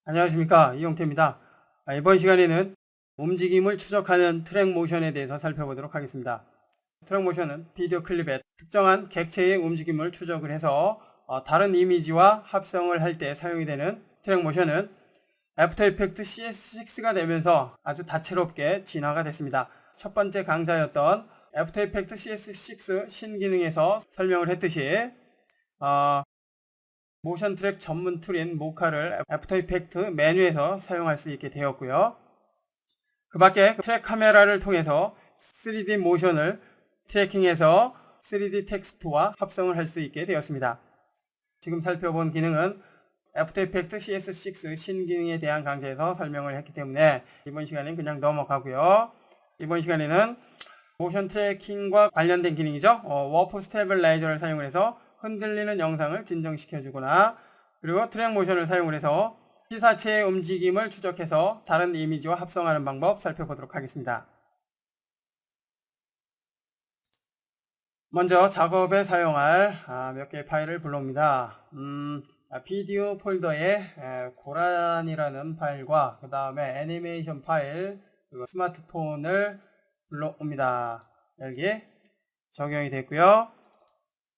안녕하십니까, 이용태입니다. 이번 시간에는 움직임을 추적하는 트랙 모션에 대해서 살펴보도록 하겠습니다. 트랙 모션은 비디오 클립의 특정한 객체의 움직임을 추적을 해서 다른 이미지와 합성을 할 때 사용이 되는 트랙 모션은 애프터 이펙트 CS6가 되면서 아주 다채롭게 진화가 됐습니다. 첫 번째 강좌였던 애프터 이펙트 CS6 신기능에서 설명을 했듯이 모션 트랙 전문 툴인 모카를 애프터 이펙트 메뉴에서 사용할 수 있게 되었고요. 그 밖에 트랙 카메라를 통해서 3D 모션을 트래킹해서 3D 텍스트와 합성을 할 수 있게 되었습니다. 지금 살펴본 기능은 애프터 이펙트 CS6 신기능에 대한 강좌에서 설명을 했기 때문에 이번 시간에는 그냥 넘어가고요. 이번 시간에는 모션 트래킹과 관련된 기능이죠. 워프 스테빌라이저를 사용을 해서 흔들리는 영상을 진정시켜주거나, 그리고 트랙 모션을 사용을 해서 피사체의 움직임을 추적해서 다른 이미지와 합성하는 방법 살펴보도록 하겠습니다. 먼저 작업에 사용할 몇 개의 파일을 불러옵니다. 비디오 폴더에 고란이라는 파일과 그 다음에 애니메이션 파일, 그리고 스마트폰을 불러옵니다. 여기 적용이 됐고요.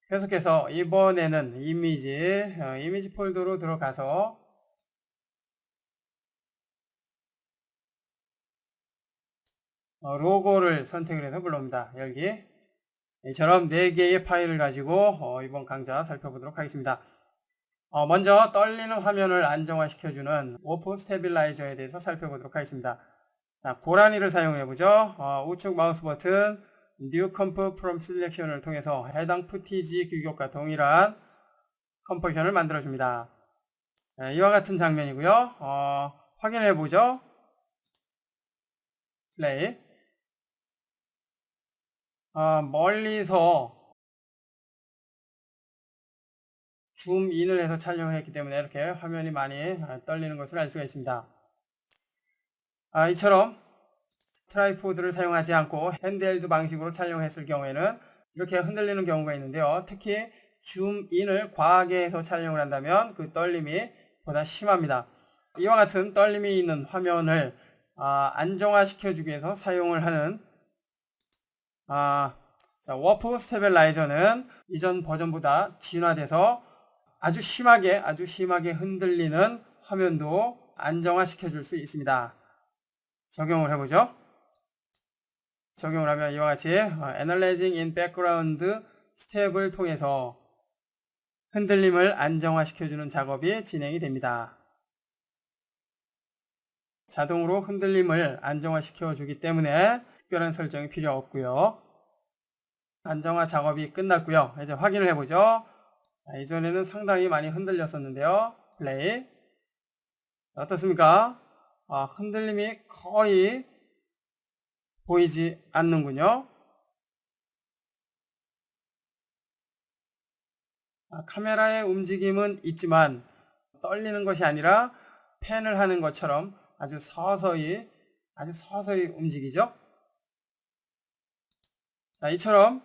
계속해서 이번에는 이미지 폴더로 들어가서 로고를 선택을 해서 불러옵니다. 여기 이처럼 4개의 파일을 가지고 이번 강좌 살펴보도록 하겠습니다. 먼저 떨리는 화면을 안정화시켜주는 워프 스테빌라이저에 대해서 살펴보도록 하겠습니다. 자, 고라니를 사용해보죠. 우측 마우스 버튼 New Comp from Selection을 통해서 해당 푸티지 규격과 동일한 컴포지션을 만들어줍니다. 이와 같은 장면이고요. 확인해보죠. 플레이. 멀리서 줌인을 해서 촬영을 했기 때문에 이렇게 화면이 많이 떨리는 것을 알 수가 있습니다. 이처럼 트라이포드를 사용하지 않고 핸드헬드 방식으로 촬영했을 경우에는 이렇게 흔들리는 경우가 있는데요. 특히 줌인을 과하게 해서 촬영을 한다면 그 떨림이 보다 심합니다. 이와 같은 떨림이 있는 화면을 안정화시켜주기 위해서 사용을 하는 워프 스테빌라이저는 이전 버전보다 진화돼서 아주 심하게 흔들리는 화면도 안정화시켜 줄 수 있습니다. 적용을 해보죠. 적용을 하면 이와 같이 Analyzing in Background 스텝을 통해서 흔들림을 안정화시켜주는 작업이 진행이 됩니다. 자동으로 흔들림을 안정화시켜주기 때문에 특별한 설정이 필요 없고요. 안정화 작업이 끝났고요. 이제 확인을 해보죠. 이전에는 상당히 많이 흔들렸었는데요. 플레이. 어떻습니까? 흔들림이 거의 보이지 않는군요. 카메라의 움직임은 있지만 떨리는 것이 아니라 팬을 하는 것처럼 아주 서서히 움직이죠. 자, 이처럼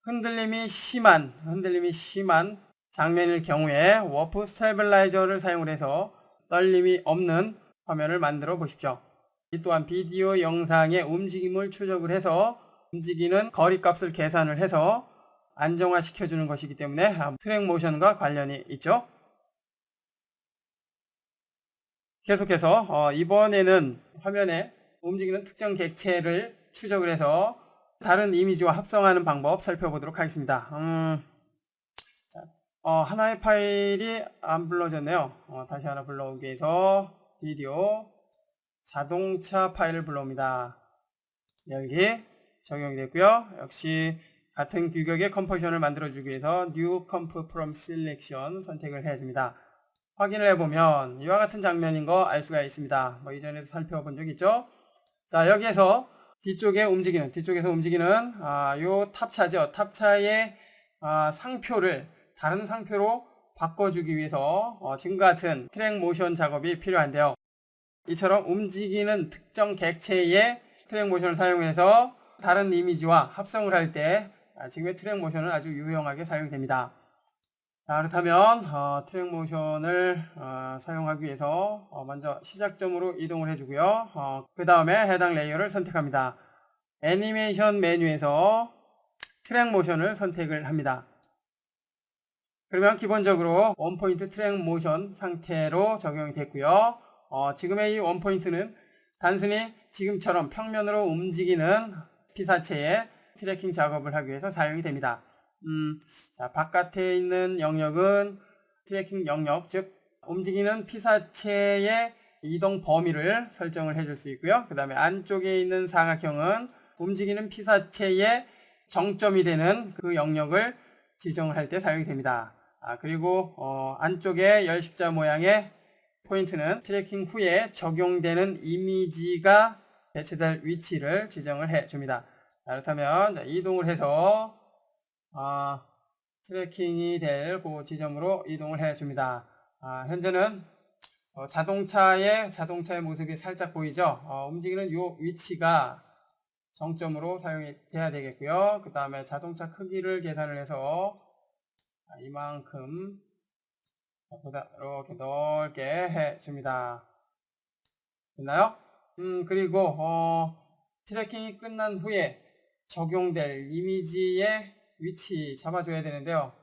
흔들림이 심한 장면일 경우에 워프 스테빌라이저를 사용을 해서 떨림이 없는 화면을 만들어 보십시오. 이 또한 비디오 영상의 움직임을 추적을 해서 움직이는 거리값을 계산을 해서 안정화 시켜주는 것이기 때문에 트랙 모션과 관련이 있죠. 계속해서 이번에는 화면에 움직이는 특정 객체를 추적을 해서 다른 이미지와 합성하는 방법 살펴보도록 하겠습니다. 하나의 파일이 안 불러졌네요. 다시 하나 불러오기 위해서 비디오 자동차 파일을 불러옵니다. 여기 적용이 됐고요. 역시 같은 규격의 컴포지션을 만들어주기 위해서 New Comp from Selection 선택을 해줍니다. 확인을 해보면 이와 같은 장면인 거 알 수가 있습니다. 이전에도 살펴본 적 있죠? 자, 여기에서 뒤쪽에서 움직이는 요 탑차죠. 탑차의 상표를 다른 상표로 바꿔주기 위해서 지금과 같은 트랙 모션 작업이 필요한데요. 이처럼 움직이는 특정 객체의 트랙 모션을 사용해서 다른 이미지와 합성을 할 때 지금의 트랙 모션은 아주 유용하게 사용됩니다. 자, 그렇다면 트랙 모션을 사용하기 위해서 먼저 시작점으로 이동을 해주고요. 그 다음에 해당 레이어를 선택합니다. 애니메이션 메뉴에서 트랙 모션을 선택을 합니다. 그러면 기본적으로 원포인트 트랙 모션 상태로 적용이 됐고요. 지금의 이 원포인트는 단순히 지금처럼 평면으로 움직이는 피사체의 트래킹 작업을 하기 위해서 사용이 됩니다. 자, 바깥에 있는 영역은 트래킹 영역, 즉 움직이는 피사체의 이동 범위를 설정을 해줄 수 있고요. 그 다음에 안쪽에 있는 사각형은 움직이는 피사체의 정점이 되는 그 영역을 지정을 할 때 사용이 됩니다. 그리고 안쪽에 열십자 모양의 포인트는 트래킹 후에 적용되는 이미지가 배치될 위치를 지정을 해 줍니다. 그렇다면 이동을 해서 트래킹이 될 그 지점으로 이동을 해 줍니다. 현재는 자동차의 모습이 살짝 보이죠. 움직이는 이 위치가 정점으로 사용이 돼야 되겠고요. 그 다음에 자동차 크기를 계산을 해서 이만큼 보다 이렇게 넓게 해 줍니다. 됐나요? 그리고 트래킹이 끝난 후에 적용될 이미지의 위치 잡아줘야 되는데요.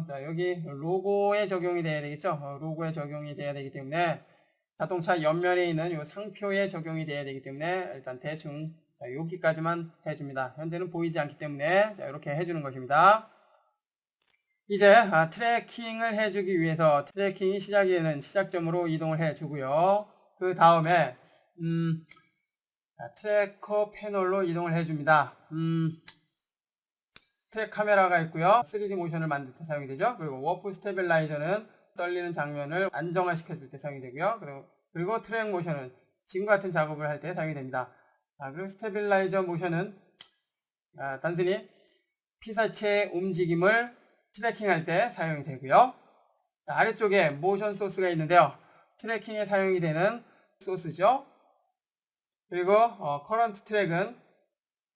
자, 여기 로고에 적용이 돼야 되겠죠. 로고에 적용이 돼야 되기 때문에 자동차 옆면에 있는 이 상표에 적용이 돼야 되기 때문에 일단 대충 여기까지만 해줍니다. 현재는 보이지 않기 때문에 자, 이렇게 해주는 것입니다. 이제 트래킹을 해주기 위해서 트래킹이 시작이 되는 시작점으로 이동을 해주고요. 그 다음에 트래커 패널로 이동을 해줍니다. 트랙 카메라가 있고요. 3D 모션을 만들 때 사용이 되죠. 그리고 워프 스테빌라이저는 떨리는 장면을 안정화시켜 줄 때 사용이 되고요. 그리고 트랙 모션은 지금과 같은 작업을 할 때 사용이 됩니다. 그리고 스테빌라이저 모션은 단순히 피사체의 움직임을 트래킹할 때 사용이 되고요. 아래쪽에 모션 소스가 있는데요. 트래킹에 사용이 되는 소스죠. 그리고 커런트 트랙은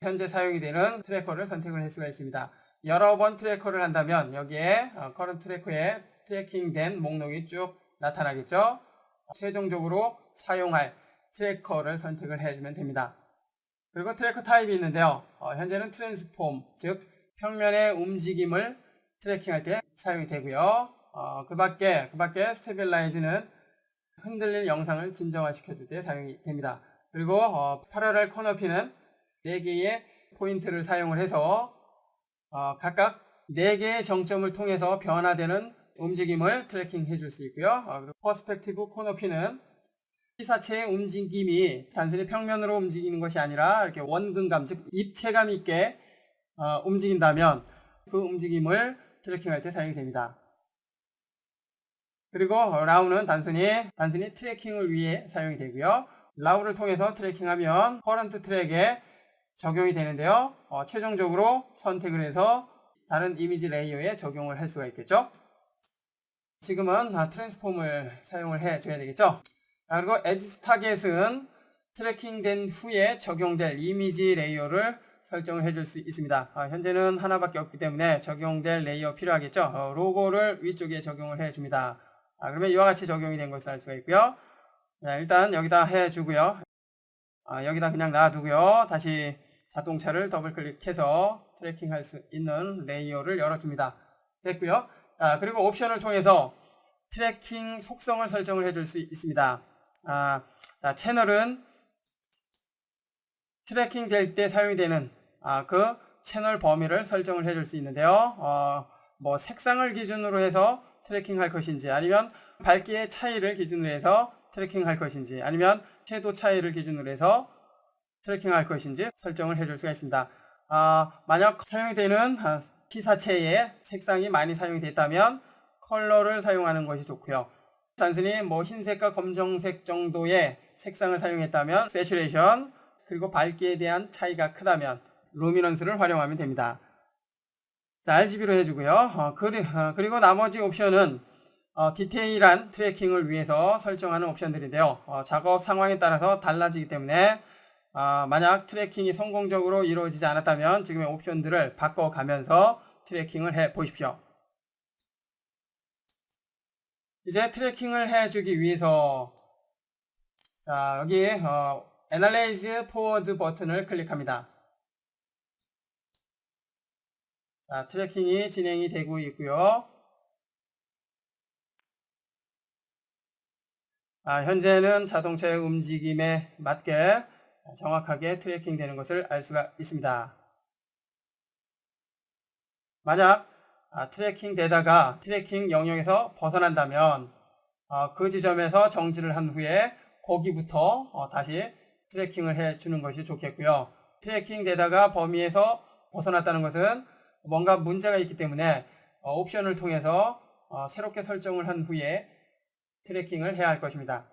현재 사용이 되는 트래커를 선택을 할 수가 있습니다. 여러 번 트래커를 한다면 여기에 커런트 트래커에 트래킹된 목록이 쭉 나타나겠죠. 최종적으로 사용할 트래커를 선택을 해주면 됩니다. 그리고 트래커 타입이 있는데요. 현재는 트랜스폼, 즉 평면의 움직임을 트래킹할 때 사용이 되고요. 그 밖에 스테빌라이즈는 흔들리는 영상을 진정화시켜 줄 때 사용이 됩니다. 그리고 패러렐 커너피는 4개의 포인트를 사용을 해서 각각 4개의 정점을 통해서 변화되는 움직임을 트래킹 해줄 수 있고요. 그리고 퍼스펙티브 코너피는 피사체의 움직임이 단순히 평면으로 움직이는 것이 아니라 이렇게 원근감, 즉 입체감 있게 움직인다면 그 움직임을 트래킹할 때 사용이 됩니다. 그리고 라우는 단순히 트래킹을 위해 사용이 되고요. 라우를 통해서 트래킹하면 커런트 트랙에 적용이 되는데요. 최종적으로 선택을 해서 다른 이미지 레이어에 적용을 할 수가 있겠죠. 지금은 트랜스폼을 사용을 해줘야 되겠죠. 그리고 에디트 타겟은 트래킹된 후에 적용될 이미지 레이어를 설정을 해줄 수 있습니다. 현재는 하나밖에 없기 때문에 적용될 레이어 필요하겠죠. 로고를 위쪽에 적용을 해줍니다. 그러면 이와 같이 적용이 된 것을 알 수가 있고요. 일단 여기다 해주고요. 여기다 그냥 놔두고요. 다시 자동차를 더블 클릭해서 트래킹할 수 있는 레이어를 열어줍니다. 됐고요. 그리고 옵션을 통해서 트래킹 속성을 설정을 해줄 수 있습니다. 자, 채널은 트래킹 될 때 사용이 되는 그 채널 범위를 설정을 해줄 수 있는데요. 뭐 색상을 기준으로 해서 트래킹 할 것인지, 아니면 밝기의 차이를 기준으로 해서 트래킹 할 것인지, 아니면 채도 차이를 기준으로 해서 트래킹 할 것인지 설정을 해줄 수가 있습니다. 만약 사용이 되는 피사체의 색상이 많이 사용이 됐다면 컬러를 사용하는 것이 좋고요. 단순히 뭐 흰색과 검정색 정도의 색상을 사용했다면 세츄레이션, 그리고 밝기에 대한 차이가 크다면 루미넌스를 활용하면 됩니다. 자, RGB로 해주고요. 그리고 나머지 옵션은 디테일한 트래킹을 위해서 설정하는 옵션들인데요. 작업 상황에 따라서 달라지기 때문에 만약 트래킹이 성공적으로 이루어지지 않았다면 지금의 옵션들을 바꿔가면서 트래킹을 해 보십시오. 이제 트래킹을 해주기 위해서 자, 여기 Analyze Forward 버튼을 클릭합니다. 자, 트래킹이 진행이 되고 있고요. 현재는 자동차의 움직임에 맞게 정확하게 트래킹 되는 것을 알 수가 있습니다. 만약 트래킹 되다가 트래킹 영역에서 벗어난다면 그 지점에서 정지를 한 후에 거기부터 다시 트래킹을 해주는 것이 좋겠고요. 트래킹 되다가 범위에서 벗어났다는 것은 뭔가 문제가 있기 때문에 옵션을 통해서 새롭게 설정을 한 후에 트래킹을 해야 할 것입니다.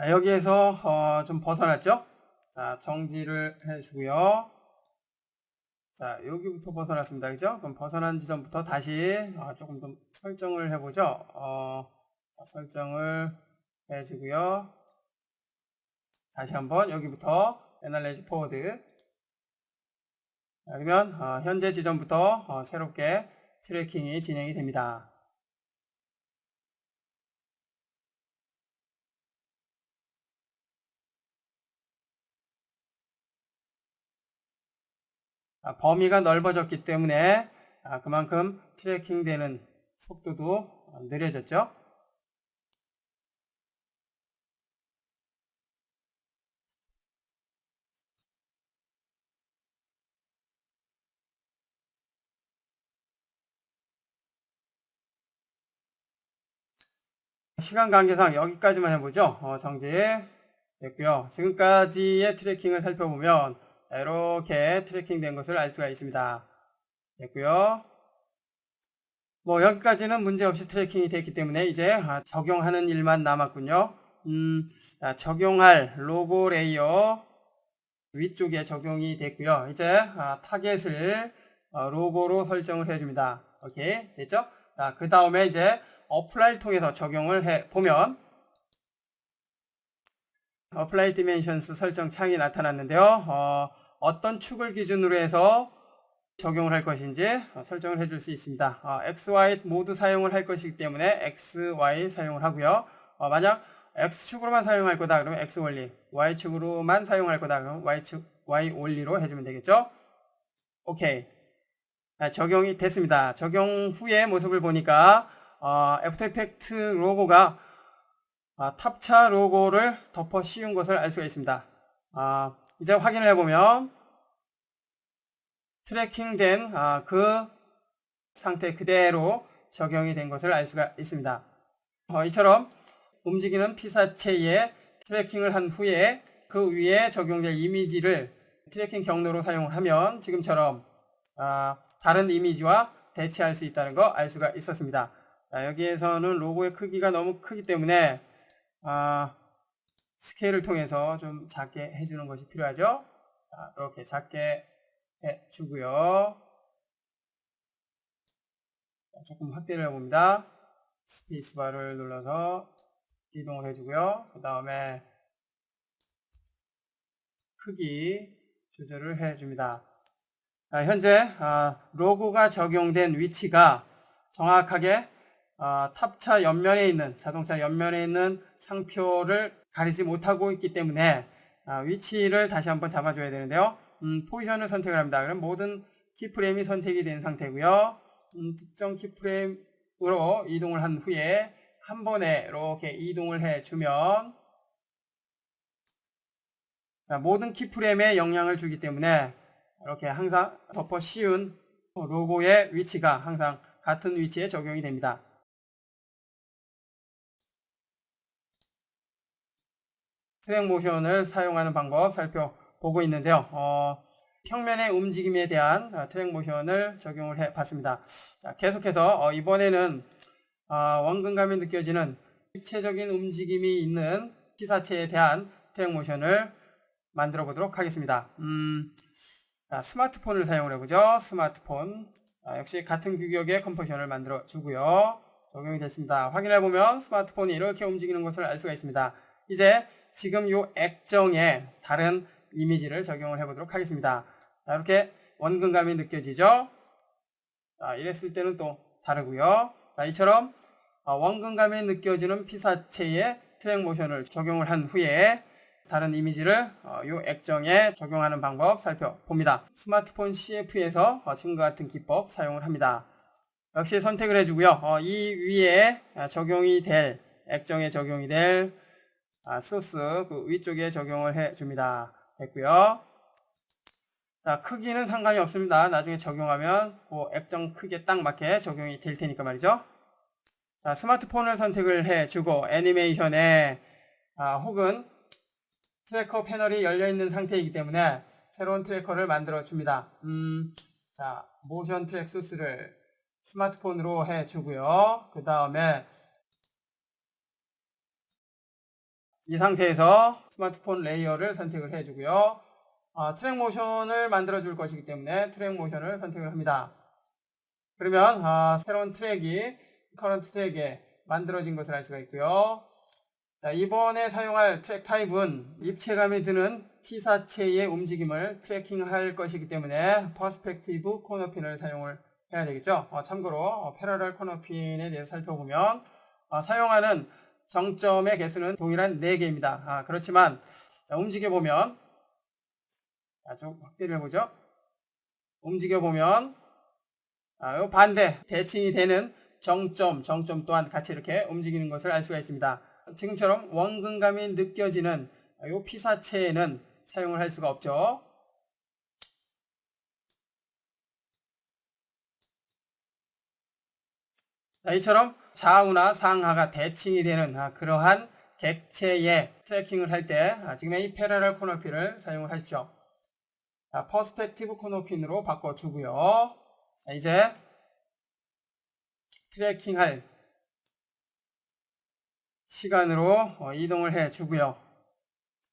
여기에서 좀 벗어났죠? 자, 정지를 해주고요. 자, 여기부터 벗어났습니다. 그죠? 그럼 벗어난 지점부터 다시 조금 더 설정을 해보죠. 설정을 해주고요. 다시 한번 여기부터 Analyze Forward. 그러면 현재 지점부터 새롭게 트래킹이 진행이 됩니다. 범위가 넓어졌기 때문에 그만큼 트래킹 되는 속도도 느려졌죠. 시간 관계상 여기까지만 해보죠. 정지 됐고요. 지금까지의 트래킹을 살펴보면 이렇게 트래킹 된 것을 알 수가 있습니다. 됐고요. 뭐 여기까지는 문제없이 트래킹이 됐기 때문에 이제 적용하는 일만 남았군요. 적용할 로고 레이어 위쪽에 적용이 됐고요. 이제 타겟을 로고로 설정을 해줍니다. 오케이, 됐죠? 그 다음에 이제 어플라이를 통해서 적용을 해보면 어플라이 디멘션스 설정 창이 나타났는데요. 어떤 축을 기준으로 해서 적용을 할 것인지 설정을 해줄 수 있습니다. XY 모두 사용을 할 것이기 때문에 XY 사용을 하고요. 만약 X축으로만 사용할 거다 그러면 X 원리, Y축으로만 사용할 거다 그러면 Y축, Y 원리로 해주면 되겠죠. 오케이. 적용이 됐습니다. 적용 후의 모습을 보니까 애프터 이펙트 로고가 탑차 로고를 덮어 씌운 것을 알 수가 있습니다. 이제 확인을 해보면 트래킹된 그 상태 그대로 적용이 된 것을 알 수가 있습니다. 이처럼 움직이는 피사체에 트래킹을 한 후에 그 위에 적용될 이미지를 트래킹 경로로 사용을 하면 지금처럼 다른 이미지와 대체할 수 있다는 거 알 수가 있었습니다. 여기에서는 로고의 크기가 너무 크기 때문에 스케일을 통해서 좀 작게 해주는 것이 필요하죠. 이렇게 작게 해주고요. 조금 확대를 해봅니다. 스페이스바를 눌러서 이동을 해주고요. 그 다음에 크기 조절을 해줍니다. 현재 로고가 적용된 위치가 정확하게 탑차 옆면에 있는 자동차 옆면에 있는 상표를 가리지 못하고 있기 때문에 위치를 다시 한번 잡아줘야 되는데요. 포지션을 선택을 합니다. 그럼 모든 키프레임이 선택이 된 상태고요. 특정 키프레임으로 이동을 한 후에 한 번에 이렇게 이동을 해주면 모든 키프레임에 영향을 주기 때문에 이렇게 항상 덮어 씌운 로고의 위치가 항상 같은 위치에 적용이 됩니다. 트랙 모션을 사용하는 방법 살펴보고 있는데요. 평면의 움직임에 대한 트랙 모션을 적용을 해 봤습니다. 계속해서 이번에는 원근감이 느껴지는 입체적인 움직임이 있는 피사체에 대한 트랙 모션을 만들어 보도록 하겠습니다. 스마트폰을 사용을 해보죠. 스마트폰 역시 같은 규격의 컴포지션을 만들어 주고요. 적용이 됐습니다. 확인해 보면 스마트폰이 이렇게 움직이는 것을 알 수가 있습니다. 이제 지금 요 액정에 다른 이미지를 적용을 해 보도록 하겠습니다. 자, 이렇게 원근감이 느껴지죠? 자, 이랬을 때는 또 다르고요. 자, 이처럼 원근감이 느껴지는 피사체에 트랙 모션을 적용을 한 후에 다른 이미지를 이 액정에 적용하는 방법 살펴봅니다. 스마트폰 CF에서 지금과 같은 기법 사용을 합니다. 역시 선택을 해주고요. 이 위에 적용이 될 액정에 적용이 될 소스 그 위쪽에 적용을 해줍니다. 됐고요. 자, 크기는 상관이 없습니다. 나중에 적용하면 그 액정 크기에 딱 맞게 적용이 될 테니까 말이죠. 자, 스마트폰을 선택을 해주고 애니메이션에 혹은 트래커 패널이 열려있는 상태이기 때문에 새로운 트래커를 만들어 줍니다. 자, 모션 트랙 소스를 스마트폰으로 해주고요. 그 다음에 이 상태에서 스마트폰 레이어를 선택을 해주고요. 트랙 모션을 만들어 줄 것이기 때문에 트랙 모션을 선택을 합니다. 그러면 새로운 트랙이 커런트 트랙에 만들어진 것을 알 수가 있고요. 자, 이번에 사용할 트랙 타입은 입체감이 드는 피사체의 움직임을 트래킹할 것이기 때문에 퍼스펙티브 코너핀을 사용을 해야 되겠죠. 참고로 패러럴 코너핀에 대해서 살펴보면 사용하는 정점의 개수는 동일한 4개입니다. 그렇지만 움직여보면 좀 확대를 해보죠. 움직여보면 요 반대 대칭이 되는 정점 또한 같이 이렇게 움직이는 것을 알 수가 있습니다. 지금처럼 원근감이 느껴지는 이 피사체에는 사용을 할 수가 없죠. 자, 이처럼 좌우나 상하가 대칭이 되는 그러한 객체의 트래킹을 할 때 지금의 이 패러럴 코너핀을 사용을 하십시오. 자, 퍼스펙티브 코너핀으로 바꿔주고요. 자, 이제 트래킹할 시간으로 이동을 해주고요.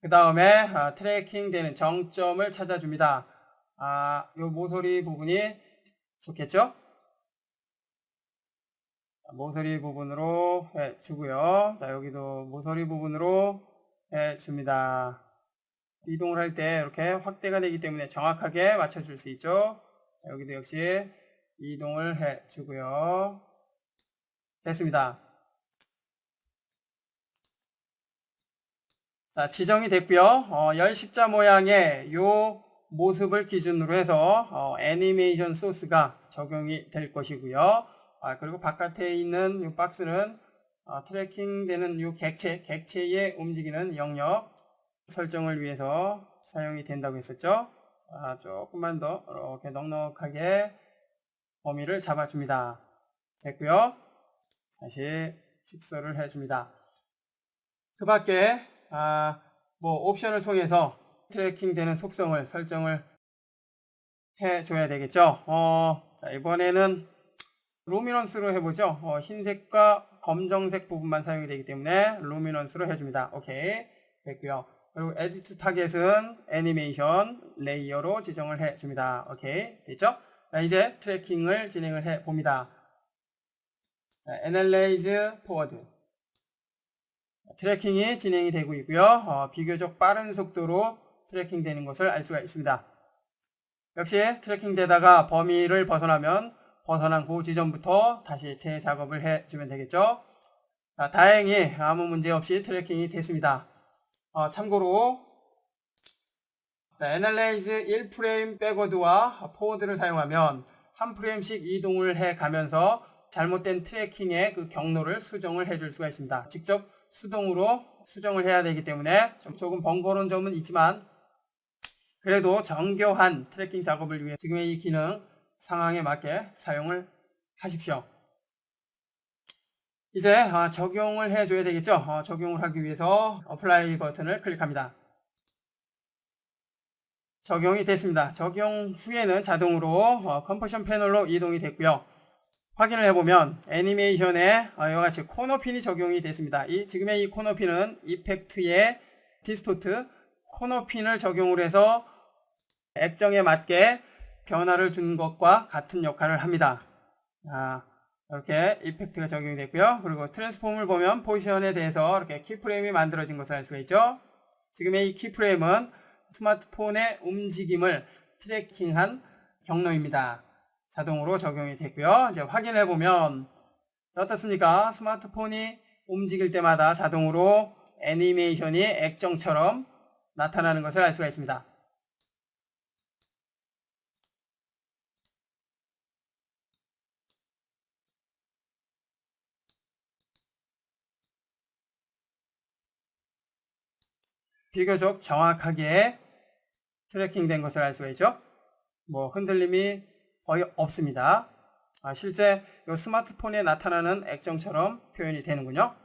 그 다음에 트래킹 되는 정점을 찾아줍니다. 요 모서리 부분이 좋겠죠? 모서리 부분으로 해주고요. 자, 여기도 모서리 부분으로 해줍니다. 이동을 할 때 이렇게 확대가 되기 때문에 정확하게 맞춰줄 수 있죠. 자, 여기도 역시 이동을 해주고요. 됐습니다. 자, 지정이 됐고요. 열십자 모양의 요 모습을 기준으로 해서 애니메이션 소스가 적용이 될 것이고요. 그리고 바깥에 있는 이 박스는 트래킹 되는 이 객체의 움직이는 영역 설정을 위해서 사용이 된다고 했었죠. 조금만 더 이렇게 넉넉하게 범위를 잡아줍니다. 됐고요. 다시 축소를 해줍니다. 그 밖에 옵션을 통해서 트래킹 되는 속성을 설정을 해줘야 되겠죠. 자, 이번에는 루미넌스로 해보죠. 흰색과 검정색 부분만 사용이 되기 때문에 루미넌스로 해줍니다. 오케이. 됐고요. 그리고 에디트 타겟은 애니메이션 레이어로 지정을 해줍니다. 오케이. 됐죠? 자, 이제 트래킹을 진행을 해봅니다. 애널라이즈 포워드. 트래킹이 진행이 되고 있고요. 비교적 빠른 속도로 트래킹 되는 것을 알 수가 있습니다. 역시 트래킹 되다가 범위를 벗어나면 벗어난 그 지점부터 다시 재작업을 해주면 되겠죠. 자, 다행히 아무 문제 없이 트래킹이 됐습니다. 참고로 애널라이즈 1프레임 백워드와 포워드를 사용하면 한 프레임씩 이동을 해 가면서 잘못된 트래킹의 그 경로를 수정을 해줄 수가 있습니다. 직접 수동으로 수정을 해야 되기 때문에 조금 번거로운 점은 있지만 그래도 정교한 트래킹 작업을 위해 지금의 이 기능 상황에 맞게 사용을 하십시오. 이제 적용을 해줘야 되겠죠. 적용을 하기 위해서 어플라이 버튼을 클릭합니다. 적용이 됐습니다. 적용 후에는 자동으로 컴포지션 패널로 이동이 됐고요. 확인을 해보면 애니메이션에 이와 같이 코너핀이 적용이 됐습니다. 지금의 이 코너핀은 이펙트의 디스토트 코너핀을 적용을 해서 액정에 맞게 변화를 준 것과 같은 역할을 합니다. 이렇게 이펙트가 적용이 됐고요. 그리고 트랜스폼을 보면 포지션에 대해서 이렇게 키프레임이 만들어진 것을 알 수가 있죠. 지금의 이 키프레임은 스마트폰의 움직임을 트래킹한 경로입니다. 자동으로 적용이 됐고요. 이제 확인해 보면 어떻습니까? 스마트폰이 움직일 때마다 자동으로 애니메이션이 액정처럼 나타나는 것을 알 수가 있습니다. 비교적 정확하게 트래킹된 것을 알 수가 있죠. 흔들림이 거의 없습니다. 실제 이 스마트폰에 나타나는 액정처럼 표현이 되는군요.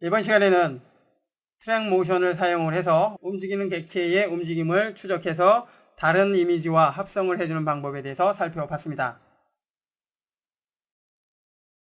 이번 시간에는 트랙 모션을 사용을 해서 움직이는 객체의 움직임을 추적해서 다른 이미지와 합성을 해주는 방법에 대해서 살펴봤습니다.